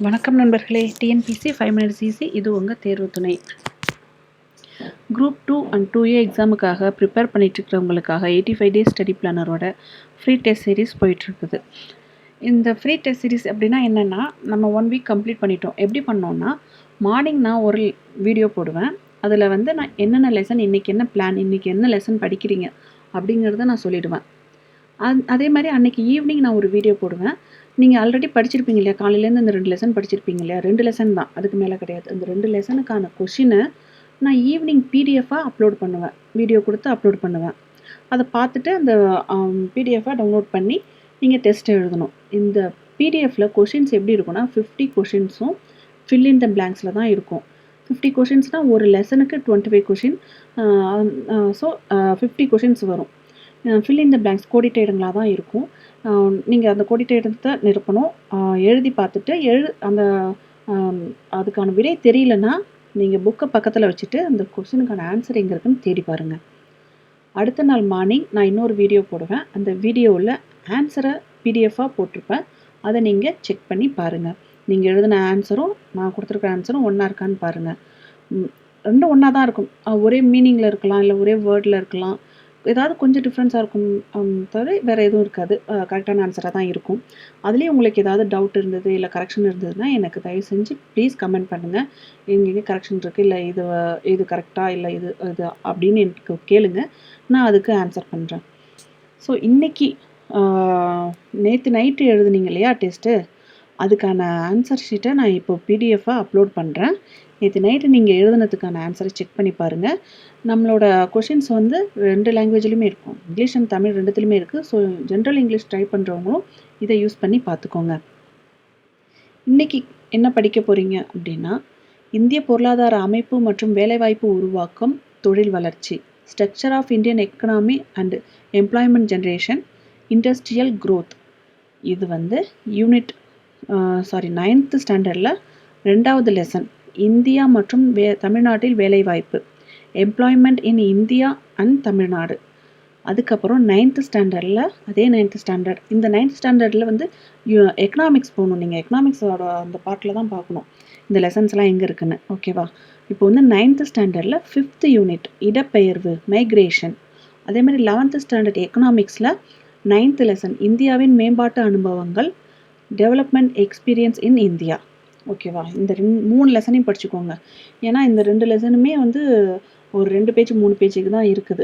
வணக்கம் நண்பர்களே. TNPSC 5 minutes easy. இது உங்கள் தேர்வு துணை. குரூப் 2 அண்ட் 2A எக்ஸாமுக்காக ப்ரிப்பேர் பண்ணிட்டு இருக்கிறவங்களுக்காக 85 டேஸ் ஸ்டடி பிளானரோட ஃப்ரீ டெஸ்ட் சீரிஸ் போயிட்டுருக்குது. இந்த ஃப்ரீ டெஸ்ட் சீரிஸ் எப்படின்னா என்னென்னா, நம்ம 1 வீக் கம்ப்ளீட் பண்ணிட்டோம். எப்படி பண்ணோன்னா, மார்னிங் நான் ஒரு வீடியோ போடுவேன். அதில் வந்து நான் என்னென்ன லெசன், இன்றைக்கி என்ன பிளான், இன்றைக்கி என்ன லெசன் படிக்கிறீங்க அப்படிங்கிறத நான் சொல்லிவிடுவேன். அதே மாதிரி அன்றைக்கி ஈவினிங் நான் ஒரு வீடியோ போடுவேன். நீங்கள் ஆல்ரெடி படிச்சிருப்பீங்க இல்லையா, காலையிலேருந்து அந்த 2 லெசன் படிச்சிருப்பீங்க இல்லையா, 2 லெசன் தான், அதுக்கு மேலே கிடையாது. அந்த 2 லெசனுக்கான கொஷினை நான் ஈவினிங் பிடிஎஃபாக அப்லோட் பண்ணுவேன், வீடியோ கொடுத்து அப்லோட் பண்ணுவேன். அதை பார்த்துட்டு அந்த பிடிஎஃபாக டவுன்லோட் பண்ணி நீங்கள் டெஸ்ட் எழுதணும். இந்த பிடிஎஃப்பில் கொஷின்ஸ் எப்படி இருக்குன்னா, 50 கொஷின்ஸும் ஃபில் இன் த பிளாங்க்ஸில் தான் இருக்கும். 50 கொஷின்ஸ்னால் ஒரு லெசனுக்கு 25 கொஷின். ஸோ 50 கொஷின்ஸ் வரும். ஃபில் இன் த பிளாங்க்ஸ் கோடிட்ட தான் இருக்கும். நீங்கள் அந்த கோடிட்ட இடத்தை நிரப்பணும். எழுதி பார்த்துட்டு அந்த அதுக்கான விடை தெரியலன்னா நீங்கள் புக்கை பக்கத்தில் வச்சுட்டு அந்த கொஸ்டினுக்கான ஆன்சர் எங்கே இருக்குன்னு தேடி பாருங்கள். அடுத்த நாள் மார்னிங் நான் இன்னொரு வீடியோ போடுவேன். அந்த வீடியோவில் ஆன்சரை பிடிஎஃபாக போட்டிருப்பேன். அதை நீங்கள் செக் பண்ணி பாருங்கள். நீங்கள் எழுதின ஆன்சரும் நான் கொடுத்துருக்க ஆன்சரும் ஒன்றா இருக்கான்னு பாருங்கள். ரெண்டும் ஒன்றா தான் இருக்கும். ஒரே மீனிங்கில் இருக்கலாம், இல்லை ஒரே வேர்டில் இருக்கலாம், ஏதாவது கொஞ்சம் டிஃப்ரென்ஸாக இருக்கும் தவிர வேறு எதுவும் இருக்காது. கரெக்டான ஆன்சராக தான் இருக்கும். அதுலேயும் உங்களுக்கு ஏதாவது டவுட் இருந்தது, இல்லை கரெக்ஷன் இருந்ததுன்னா எனக்கு தயவு செஞ்சு ப்ளீஸ் கமெண்ட் பண்ணுங்கள். எங்கெங்கே கரெக்ஷன் இருக்குது, இல்லை இது கரெக்டாக, இல்லை இது அப்படின்னு எனக்கு கேளுங்க. நான் அதுக்கு ஆன்சர் பண்ணுறேன். ஸோ இன்றைக்கி நேற்று நைட்டு எழுதுனீங்க இல்லையா டெஸ்ட்டு, அதுக்கான ஆன்சர் ஷீட்டை நான் இப்போ பிடிஎஃபாக அப்லோட் பண்ணுறேன். நேற்று நைட்டு நீங்கள் எழுதுனதுக்கான ஆன்சரை செக் பண்ணி பாருங்கள். நம்மளோட கொஷின்ஸ் வந்து 2 லாங்குவேஜ்லேயுமே இருக்கும். இங்கிலீஷ் அண்ட் தமிழ் 2த்துலையுமே இருக்குது. ஸோ ஜென்ரல் இங்கிலீஷ் ட்ரை பண்ணுறவங்களும் இதை யூஸ் பண்ணி பார்த்துக்கோங்க. இன்றைக்கி என்ன படிக்க போகிறீங்க அப்படின்னா, இந்திய பொருளாதார அமைப்பு மற்றும் வேலைவாய்ப்பு உருவாக்கம், தொழில் வளர்ச்சி, structure of Indian economy and employment generation, industrial growth. இது வந்து யூனிட் 9th ஸ்டாண்டர்டில் 2வது லெசன், இந்தியா மற்றும் தமிழ்நாட்டில் வேலைவாய்ப்பு, employment in India and Tamil Nadu. அதுக்கப்புறம் 9th ஸ்டாண்டர்டில் அதே 9th ஸ்டாண்டர்ட், இந்த 9th ஸ்டாண்டர்டில் வந்து எக்கனாமிக்ஸ் போகணும். நீங்கள் எக்கனாமிக்ஸோட அந்த பார்ட்டில் தான் பார்க்கணும் இந்த லெசன்ஸ்லாம் எங்கே இருக்குன்னு. ஓகேவா? இப்போ வந்து 9th ஸ்டாண்டர்டில் 5th யூனிட் இடப்பெயர்வு, மைக்ரேஷன். அதேமாதிரி 11th ஸ்டாண்டர்ட் எக்கனாமிக்ஸில் 9th லெசன் இந்தியாவின் மேம்பாட்டு அனுபவங்கள், டெவலப்மெண்ட் எக்ஸ்பீரியன்ஸ் இன் இந்தியா. ஓகேவா? இந்த 3 லெசனையும் படிச்சுக்கோங்க. ஏன்னா இந்த 2 லெசனுமே வந்து ஒரு 2 பேஜ் 3 பேஜுக்கு தான் இருக்குது,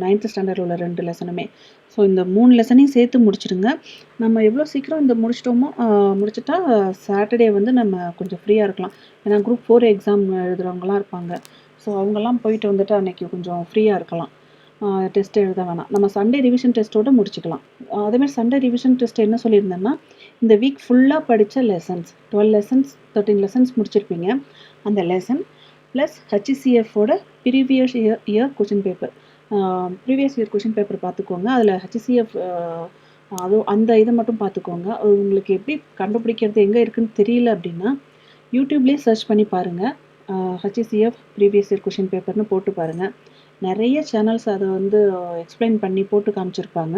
9th ஸ்டாண்டர்டில் உள்ள 2 லெசனுமே. ஸோ இந்த 3 லெசனையும் சேர்த்து முடிச்சிடுங்க. நம்ம எவ்வளோ சீக்கிரம் இந்த முடிச்சிட்டா சாட்டர்டே வந்து நம்ம கொஞ்சம் ஃப்ரீயாக இருக்கலாம். ஏன்னா குரூப் 4 எக்ஸாம் எழுதுகிறவங்களாம் இருப்பாங்க. ஸோ அவங்கெல்லாம் போயிட்டு வந்துட்டு அன்றைக்கி கொஞ்சம் ஃப்ரீயாக இருக்கலாம். டெஸ்ட் எழுத வேணாம். நம்ம சண்டே ரிவிஷன் டெஸ்ட்டோடு முடிச்சுக்கலாம். அதேமாதிரி சண்டே ரிவிஷன் டெஸ்ட் என்ன சொல்லியிருந்தேன்னா, இந்த வீக் ஃபுல்லாக படித்த லெசன்ஸ் 12 லெசன்ஸ் 13 லெசன்ஸ் முடிச்சிருப்பீங்க. அந்த லெசன் ப்ளஸ் ஹச்சிசிஎஃபோட previous year question paper, previous year question paper பார்த்துக்கோங்க. அதில் ஹச்சிசிஎஃப் அந்த இதை மட்டும் பார்த்துக்கோங்க. அது உங்களுக்கு எப்படி கண்டுபிடிக்கிறது, எங்கே இருக்குதுன்னு தெரியல அப்படின்னா யூடியூப்லேயே சர்ச் பண்ணி பாருங்கள். ஹச்சிசிஎஃப் ப்ரீவியஸ் இயர் கொஷின் பேப்பர்னு போட்டு பாருங்கள். நிறைய சேனல்ஸ் அதை வந்து எக்ஸ்பிளைன் பண்ணி போட்டு காமிச்சிருப்பாங்க.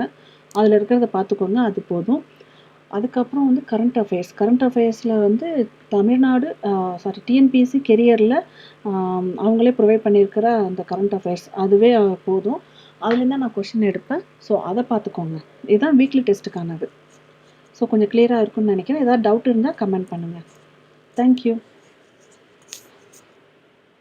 அதில் இருக்கிறத பார்த்துக்கோங்க, அது போதும். அதுக்கப்புறம் வந்து கரண்ட் அஃபேர்ஸில் வந்து தமிழ்நாடு டிஎன்பிஎஸ்சி கெரியரில் அவங்களே ப்ரொவைட் பண்ணியிருக்கிற அந்த கரண்ட் அஃபேர்ஸ் அதுவே போதும். அதுலேருந்து நான் கொஷின் எடுப்பேன். ஸோ அதை பார்த்துக்கோங்க. இதுதான் வீக்லி டெஸ்ட்டுக்கானது. ஸோ கொஞ்சம் கிளியராக இருக்குன்னு நினைக்கிறேன். ஏதாவது டவுட் இருந்தால் கமெண்ட் பண்ணுங்கள். தேங்க்யூ.